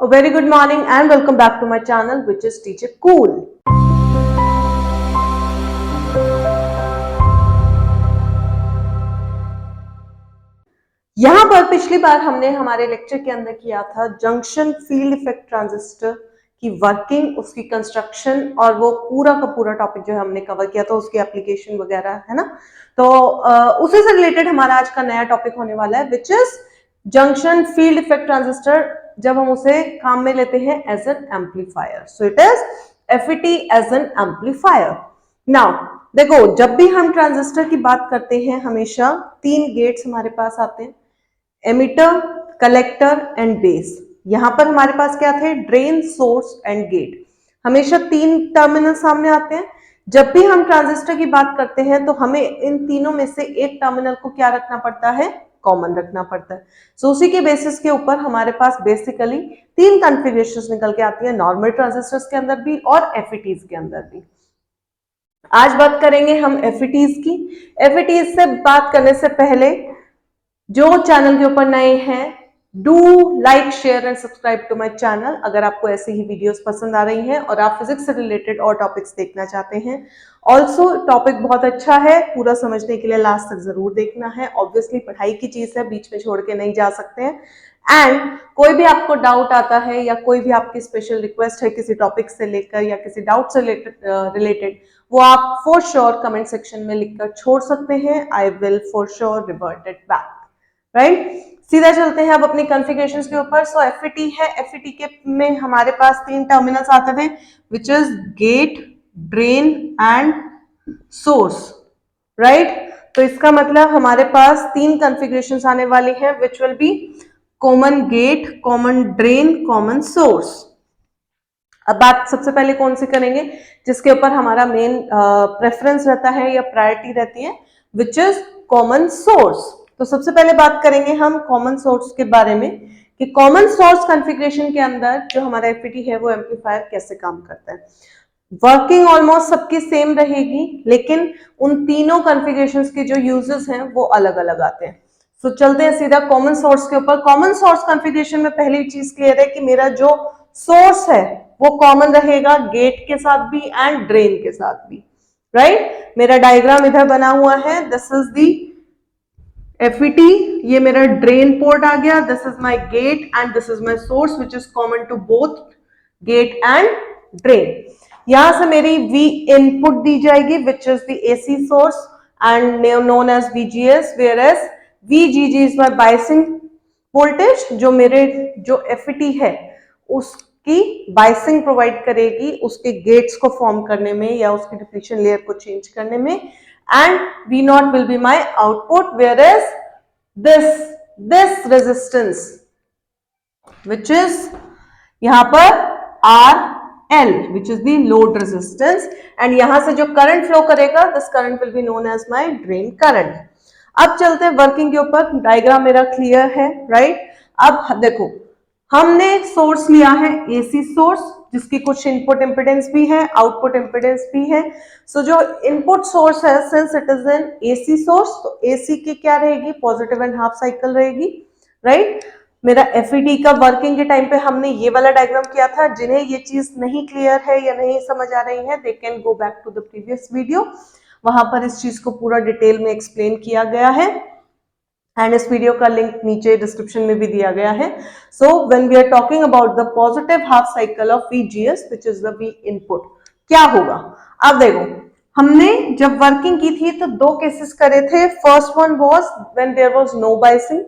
A very good morning and welcome back to my channel, which is Teacher Cool. यहां पर पिछली बार हमने हमारे लेक्चर के अंदर किया था जंक्शन फील्ड इफेक्ट ट्रांजिस्टर की वर्किंग, उसकी कंस्ट्रक्शन और वो पूरा का पूरा टॉपिक जो है हमने कवर किया था, उसकी एप्लीकेशन वगैरह, है ना। तो उसी से रिलेटेड हमारा आज का नया टॉपिक होने वाला है, which is junction field effect transistor, जब हम उसे काम में लेते हैं as an amplifier. So it is FET as an amplifier. Now देखो, जब भी हम ट्रांजिस्टर की बात करते हैं हमेशा तीन गेट्स हमारे पास आते हैं, एमिटर, कलेक्टर एंड बेस। यहां पर हमारे पास क्या थे? Drain, source and gate. हमेशा तीन टर्मिनल सामने आते हैं। जब भी हम ट्रांजिस्टर की बात करते हैं तो हमें इन तीनों में से एक टर्मिनल को क्या रखना पड़ता है? कॉमन रखना पड़ता है। सो उसी के बेसिस के ऊपर हमारे पास बेसिकली तीन कॉन्फ़िगरेशंस निकल के आती है, नॉर्मल ट्रांजिस्टर्स के अंदर भी और एफईटीज के अंदर भी। आज बात करेंगे हम एफईटीज की। एफईटीज से बात करने से पहले जो चैनल के ऊपर नए हैं, do like, share and subscribe to my channel. अगर आपको ऐसी ही वीडियोस पसंद आ रही हैं और आप फिजिक्स से रिलेटेड और टॉपिक्स देखना चाहते हैं, ऑल्सो टॉपिक बहुत अच्छा है, पूरा समझने के लिए लास्ट तक जरूर देखना है। ऑब्वियसली पढ़ाई की चीज है, बीच में छोड़ के नहीं जा सकते हैं। एंड कोई भी आपको डाउट आता है या कोई भी आपकी स्पेशल रिक्वेस्ट है किसी टॉपिक से लेकर या किसी डाउट से रिलेटेड, वो आप फॉर श्योर कमेंट सेक्शन में लिखकर छोड़ सकते हैं। I will for sure revert it back, right. सीधा चलते हैं अब अपनी कॉन्फ़िगरेशंस के ऊपर। सो एफईटी है, एफईटी के में हमारे पास तीन टर्मिनल्स आते थे, which is get, drain and source, right. तो इसका मतलब हमारे पास तीन कॉन्फ़िगरेशंस आने वाली है, which will be common gate, common drain, common source. अब बात सबसे पहले कौन सी करेंगे जिसके ऊपर हमारा मेन प्रेफरेंस रहता है या प्रायोरिटी रहती है, विच इज कॉमन सोर्स। तो सबसे पहले बात करेंगे हम कॉमन सोर्स के बारे में कि कॉमन सोर्स कॉन्फ़िगरेशन के अंदर जो हमारा एफईटी है वो एम्पलीफायर कैसे काम करता है। वर्किंग ऑलमोस्ट सबकी सेम रहेगी, लेकिन उन तीनों कॉन्फ़िगरेशंस के जो यूजेस हैं वो अलग अलग आते हैं। तो चलते हैं सीधा कॉमन सोर्स के ऊपर। कॉमन सोर्स कॉन्फ़िगरेशन में पहली चीज क्लियर है कि मेरा जो सोर्स है वो कॉमन रहेगा गेट के साथ भी एंड ड्रेन के साथ भी, राइट। मेरा डायग्राम इधर बना हुआ है, दिस इज दी एफईटी, ये मेरा ड्रेन पोर्ट आ गया, this is my gate and this is my source which is common to both gate and drain. यहां से मेरी V इनपुट दी जाएगी which is the AC source and known as VGS, whereas VGG is my biasing voltage. जो मेरे जो FET है उसकी बायसिंग प्रोवाइड करेगी उसके गेट्स को फॉर्म करने में या उसकी डिप्लीशन लेयर को चेंज करने में, and V0 will be my output, whereas this resistance which is यहां पर RL which is the load resistance, and यहां से जो करंट फ्लो करेगा this current will be known as my drain current। अब चलते हैं वर्किंग के ऊपर। डायग्राम मेरा क्लियर है, राइट। अब देखो, हमने सोर्स लिया है AC सोर्स जिसकी कुछ इनपुट इंपिडेंस भी है, आउटपुट इंपिडेंस भी है। सो जो इनपुट सोर्स है, since it is an AC source, तो AC की क्या रहेगी? पॉजिटिव एंड हाफ साइकिल रहेगी, राइट। मेरा एफईटी का वर्किंग के टाइम पे हमने ये वाला डायग्राम किया था। जिन्हें ये चीज नहीं क्लियर है या नहीं समझ आ रही है, they can go back to the previous video, वहां पर इस चीज को पूरा डिटेल में एक्सप्लेन किया गया है एंड इस वीडियो का लिंक नीचे डिस्क्रिप्शन में भी दिया गया है। So when we are talking about the positive half cycle of VGS which is the V input, क्या होगा? अब देखो, हमने जब वर्किंग की थी तो दो केसेस करे थे। First one was when there was no biasing,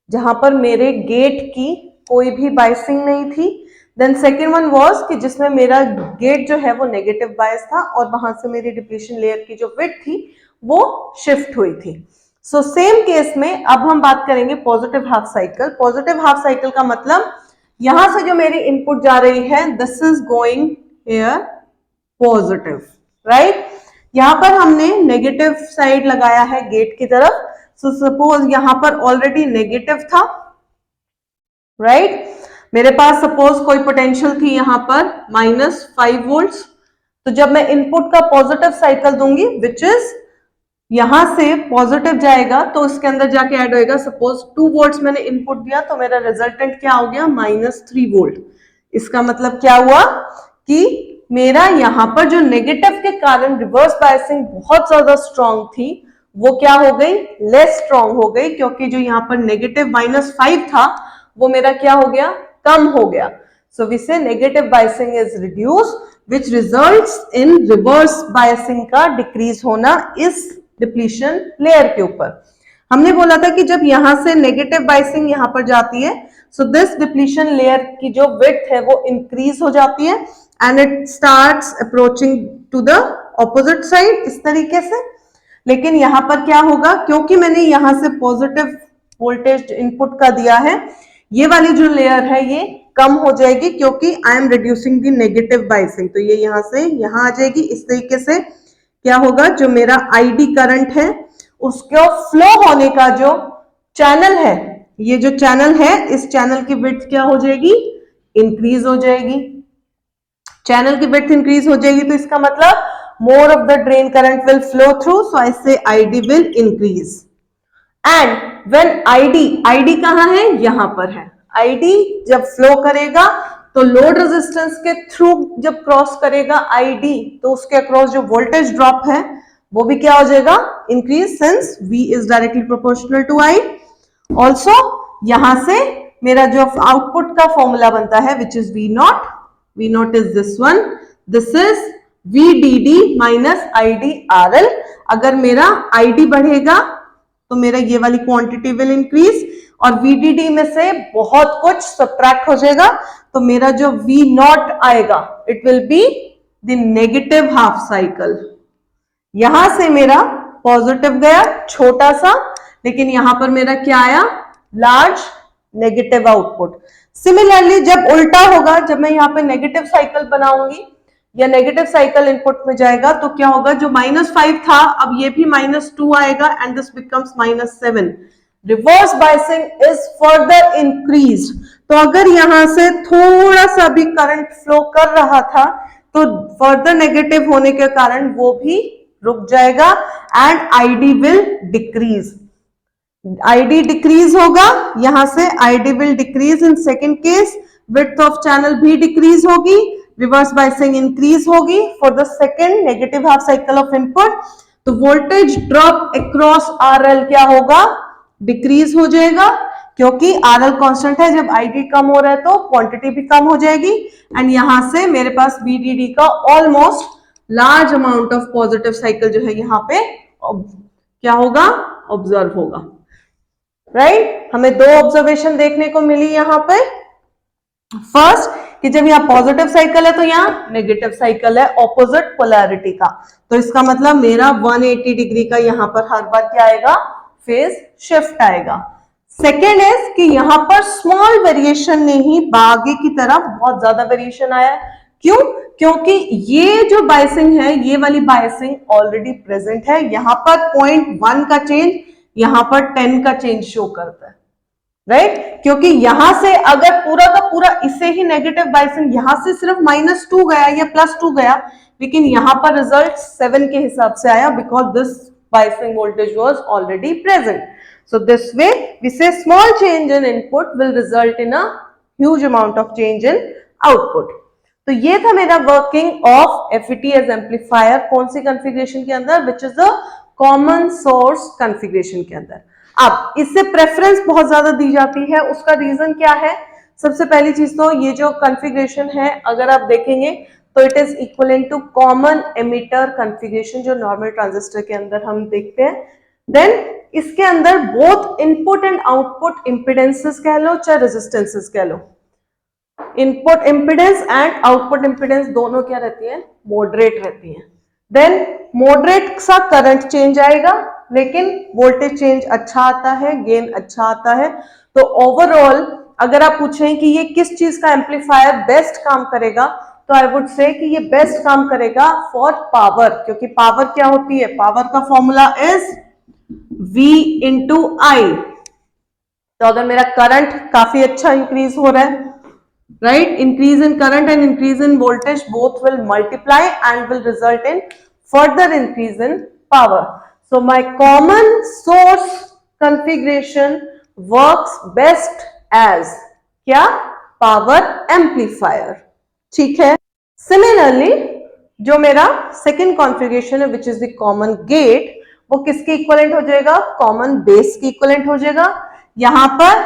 जहां पर मेरे गेट की कोई भी बायसिंग नहीं थी। देन सेकेंड वन वाज कि जिसमें मेरा गेट जो है वो नेगेटिव बायस था और वहां से मेरी डिप्लीशन लेयर की जो विड्थ थी वो शिफ्ट हुई थी। सो सेम केस में अब हम बात करेंगे positive half cycle. Positive half cycle का मतलब यहां से जो मेरी इनपुट जा रही है this is going here positive, right. यहां पर हमने नेगेटिव साइड लगाया है गेट की तरफ। सो सपोज यहां पर ऑलरेडी नेगेटिव था, राइट। मेरे पास सपोज कोई पोटेंशियल थी यहां पर -5 वोल्ट्स। तो जब मैं इनपुट का पॉजिटिव साइकिल दूंगी विच इज यहां से पॉजिटिव जाएगा तो उसके अंदर जाके ऐड होएगा, सपोज 2 वोल्ट्स मैंने इनपुट दिया तो मेरा रिजल्टेंट क्या हो गया, -3 वोल्ट। इसका मतलब क्या हुआ कि मेरा यहाँ पर जो नेगेटिव के कारण रिवर्स बायसिंग बहुत ज्यादा स्ट्रांग थी वो क्या हो गई, लेस स्ट्रांग हो गई, क्योंकि जो यहाँ पर नेगेटिव -5 था वो मेरा क्या हो गया, कम हो गया। सो वी से negative biasing is reduce which results in reverse biasing का डिक्रीज होना इस डिप्लीशन लेयर के ऊपर। हमने बोला था कि जब यहां से नेगेटिव बायसिंग यहां पर जाती है, सो दिस डिप्लीशन लेयर की जो विड्थ है वो इंक्रीज हो जाती है and it starts approaching to the opposite side इस तरीके से। लेकिन यहां पर क्या होगा, क्योंकि मैंने यहां से पॉजिटिव वोल्टेज इनपुट का दिया है, ये वाली जो लेयर है ये कम हो जाएगी क्योंकि I am reducing the negative biasing. तो ये यहां से यहां आ जाएगी। इस तरीके से क्या होगा, जो मेरा आईडी करंट है उसको फ्लो होने का जो चैनल है, ये जो चैनल है इस चैनल की विड्थ क्या हो जाएगी, इंक्रीज हो जाएगी। चैनल की विड्थ इंक्रीज हो जाएगी तो इसका मतलब more of the drain current will flow through, so I say ID will increase. And when ID कहां है, यहां पर है। आईडी जब फ्लो करेगा तो लोड रेजिस्टेंस के थ्रू जब क्रॉस करेगा आईडी तो उसके अक्रॉस जो वोल्टेज ड्रॉप है वो भी क्या हो जाएगा, increase, since V is directly proportional to I। Also यहां से मेरा जो आउटपुट का फॉर्मूला बनता है which is V not is this one, this is VDD minus IDRL। अगर मेरा ID बढ़ेगा तो मेरा ये वाली क्वांटिटी विल इंक्रीज और VDD में से बहुत कुछ सब्ट्रैक्ट हो जाएगा तो मेरा जो V नॉट आएगा it will be the negative half cycle. यहां से मेरा पॉजिटिव गया छोटा सा, लेकिन यहां पर मेरा क्या आया, लार्ज नेगेटिव आउटपुट। सिमिलरली जब उल्टा होगा, जब मैं यहाँ पे नेगेटिव साइकिल बनाऊंगी या नेगेटिव साइकिल इनपुट में जाएगा तो क्या होगा, जो -5 था अब ये भी -2 आएगा and this becomes -7। Reverse biasing is further increase. तो अगर यहां से थोड़ा सा भी करंट फ्लो कर रहा था तो फर्दर नेगेटिव होने के कारण वो भी रुक जाएगा and ID will decrease. ID decrease होगा, यहां से ID will decrease in second case, width of channel भी डिक्रीज होगी, रिवर्स बायसिंग इंक्रीज होगी for the second negative half cycle of input. तो वोल्टेज ड्रॉप अक्रॉस आरएल क्या होगा, decrease हो जाएगा, क्योंकि आरएल कांस्टेंट है, जब आईडी कम हो रहा है तो क्वांटिटी भी कम हो जाएगी एंड यहां से मेरे पास VDD का almost large amount of positive cycle जो है यहाँ पे क्या होगा, ऑब्जर्व होगा। राइट हमें दो ऑब्जर्वेशन देखने को मिली यहाँ पे। फर्स्ट कि जब यहाँ पॉजिटिव साइकिल है तो यहाँ नेगेटिव साइकिल है ऑपोजिट पोलैरिटी का, तो इसका मतलब मेरा 180 डिग्री का यहाँ पर हर बार क्या आएगा, फेज शिफ्ट आएगा। सेकेंड इज कि यहाँ पर स्मॉल वेरिएशन नहीं, आगे की तरफ बहुत ज्यादा वेरिएशन आया। क्यों, क्योंकि ये जो बायसिंग है, ये वाली बायसिंग ऑलरेडी प्रेजेंट है। यहाँ पर 0.1 का चेंज, यहाँ पर 10 का चेंज शो करता है। राइट क्योंकि यहां से अगर पूरा का पूरा इसे ही नेगेटिव बायसिंग, यहां से सिर्फ -2 गया या +2 गया, लेकिन यहां पर रिजल्ट 7 के हिसाब से आया because this biasing voltage was already present. So this way we say small change in input will result in a huge amount of change in output. तो ये था मेरा working of FET as amplifier. कौन सी configuration के अंदर, which is a common source configuration के अंदर। अब इससे प्रेफरेंस बहुत ज्यादा दी जाती है, उसका रीजन क्या है। सबसे पहली चीज तो ये जो कॉन्फ़िगरेशन है अगर आप देखेंगे तो it is equivalent to common emitter configuration जो नॉर्मल ट्रांजिस्टर के अंदर हम देखते हैं। देन इसके अंदर both input and output impedances कह लो चाहे रेजिस्टेंसेस कह लो, input impedance and output impedance दोनों क्या रहती है, मॉडरेट रहती है। देन मॉडरेट सा करंट चेंज आएगा लेकिन वोल्टेज चेंज अच्छा आता है, गेन अच्छा आता है। तो ओवरऑल अगर आप पूछें कि ये किस चीज का एम्पलीफायर बेस्ट काम करेगा तो आई वुड से कि ये बेस्ट काम करेगा फॉर पावर, क्योंकि पावर क्या होती है, पावर का formula is V into I। तो अगर मेरा करंट काफी अच्छा इंक्रीज हो रहा है, right, increase in current and increase in voltage both will multiply and will result in further increase in power. So my common source configuration works best as क्या? Power amplifier. ठीक है. Similarly जो मेरा second configuration है which is the common gate, वो किसके equivalent हो जाएगा? कॉमन बेस के इक्वलेंट हो जाएगा. यहां पर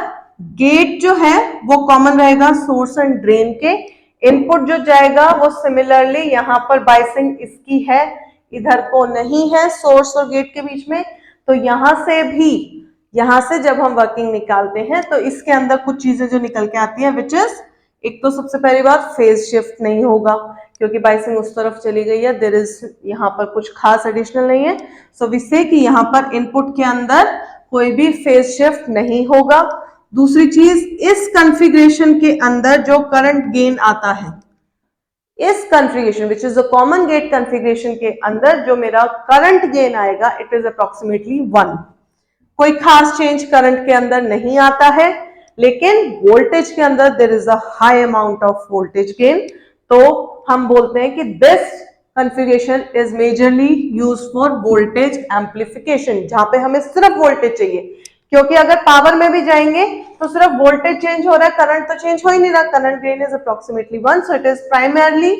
गेट जो है वो कॉमन रहेगा सोर्स एंड ड्रेन के. इनपुट जो जाएगा वो सिमिलरली यहां पर बायसिंग इसकी है, इधर को नहीं है सोर्स और गेट के बीच में. तो यहां से भी, यहां से जब हम वर्किंग निकालते हैं तो इसके अंदर कुछ चीजें जो निकल के आती है विच इज, एक तो सबसे पहली बात फेज शिफ्ट नहीं होगा क्योंकि बायसिंग उस तरफ चली गई है. देयर इज यहाँ पर कुछ खास एडिशनल नहीं है. सो वी से कि यहाँ पर इनपुट के अंदर कोई भी फेज शिफ्ट नहीं होगा. दूसरी चीज, इस कॉन्फ़िगरेशन के अंदर जो करंट गेन आता है, इस configuration which is the common gate configuration के अंदर जो मेरा करंट गेन आएगा इट इज अप्रोक्सीमेटली 1. कोई खास चेंज करंट के अंदर नहीं आता है, लेकिन वोल्टेज के अंदर there is a high amount of voltage gain. तो हम बोलते हैं कि this configuration is majorly used for voltage amplification, जहां पे हमें सिर्फ वोल्टेज चाहिए. क्योंकि अगर पावर में भी जाएंगे तो सिर्फ वोल्टेज चेंज हो रहा है, करंट तो चेंज हो ही नहीं रहा. Current gain is approximately 1, so it is primarily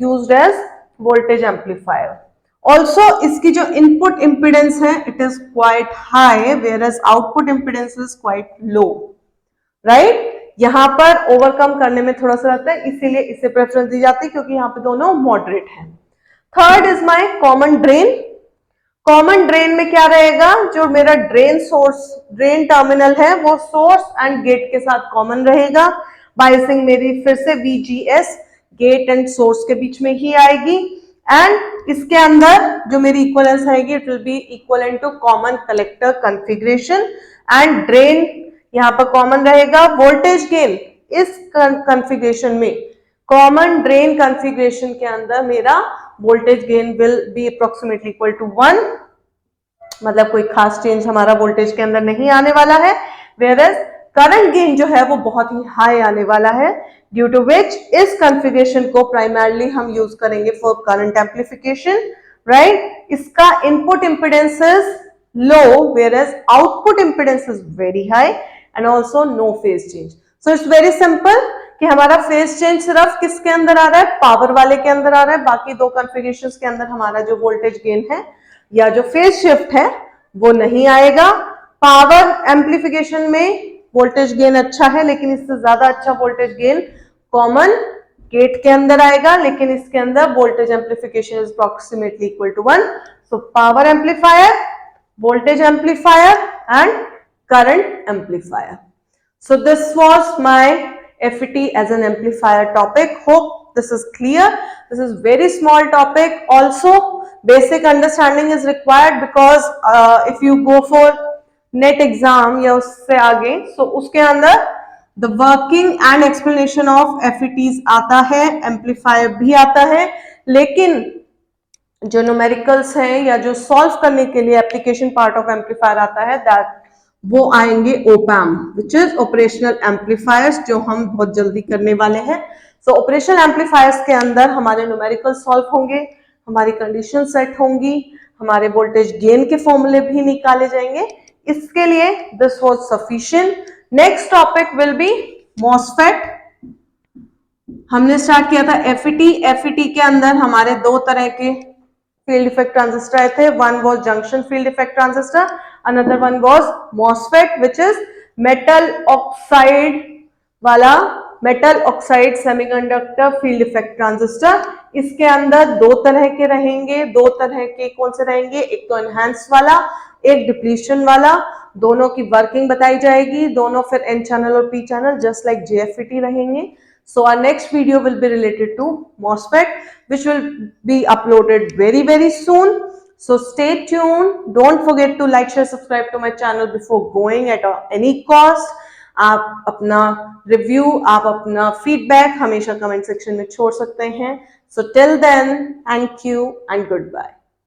used as voltage amplifier. Also इसकी जो इनपुट इंपिडेंस है it is quite high whereas output impedance is quite low. Right, यहां पर ओवरकम करने में थोड़ा सा रहता है, इसीलिए इसे प्रेफरेंस दी जाती है क्योंकि यहाँ पे दोनों मॉडरेट है. Third is my common drain. Common drain में क्या रहेगा? जो मेरा ड्रेन सोर्स, ड्रेन टर्मिनल है वो सोर्स एंड गेट के साथ कॉमन रहेगा. बायसिंग मेरी फिर से VGS गेट एंड सोर्स के बीच में ही आएगी. एंड इसके अंदर जो मेरी इक्वलेंस आएगी it will be equivalent to common collector configuration. And drain यहां पर कॉमन रहेगा. वोल्टेज गेन इस कॉन्फ़िगरेशन में, कॉमन ड्रेन कॉन्फ़िगरेशन के अंदर मेरा voltage gain will be approximately equal to 1. मतलब कोई खास चेंज हमारा वोल्टेज के अंदर नहीं आने वाला है. वेयरएज करंट गेन जो है वो बहुत ही हाई आने वाला है, ड्यू टू विच इस कॉन्फ़िगरेशन को प्राइमरली हम यूज करेंगे फॉर करंट एम्पलीफिकेशन. राइट, इसका input impedance is low whereas output impedance is very high and also no phase change. So it's very simple कि हमारा फेज चेंज सिर्फ किसके अंदर आ रहा है? पावर वाले के अंदर आ रहा है. बाकी दो कॉन्फ़िगरेशंस के अंदर हमारा जो वोल्टेज गेन है या जो फेज शिफ्ट है वो नहीं आएगा. पावर एम्पलीफिकेशन में वोल्टेज गेन अच्छा है, लेकिन इससे ज्यादा अच्छा वोल्टेज गेन कॉमन गेट के अंदर आएगा, लेकिन इसके अंदर voltage amplification is approximately equal to 1. So power amplifier, voltage amplifier and current amplifier. So this was my FET as an amplifier topic. Hope this is clear. This is very small topic. Also basic understanding is required because if you go for net exam या उससे आगे, so उसके अंदर the working and explanation of FETs आता है, amplifier भी आता है, लेकिन जो न्यूमेरिकल्स हैं या जो सॉल्व करने के लिए एप्लीकेशन पार्ट ऑफ एम्पलीफायर आता है दैट वो आएंगे ओपैम विच इज ऑपरेशनल एम्पलीफायर्स, जो हम बहुत जल्दी करने वाले हैं. सो ऑपरेशनल एम्पलीफायर्स के अंदर हमारे न्यूमेरिकल सॉल्व होंगे, हमारी कंडीशन सेट होंगी, हमारे वोल्टेज गेन के फॉर्मूले भी निकाले जाएंगे. इसके लिए this was sufficient. Next topic will be MOSFET. हमने स्टार्ट किया था FET के अंदर हमारे दो तरह के फील्ड इफेक्ट ट्रांजिस्टर आए थे. One was junction field effect transistor, another one was MOSFET which is metal oxide वाला, metal oxide semiconductor field effect transistor. इसके अंदर दो तरह के रहेंगे. दो तरह के कौन से रहेंगे? एक तो एनहांस वाला, एक डिप्लीशन वाला. दोनों की वर्किंग बताई जाएगी. दोनों फिर एन चैनल और P channel just like JFET रहेंगे. So our next video will be related to MOSFET, which will be uploaded very soon. So stay tuned. Don't forget to like, share, subscribe to my channel before going at any cost. आप अपना review, आप अपना feedback हमेशा comment section में छोड़ सकते हैं. So till then, thank you and goodbye.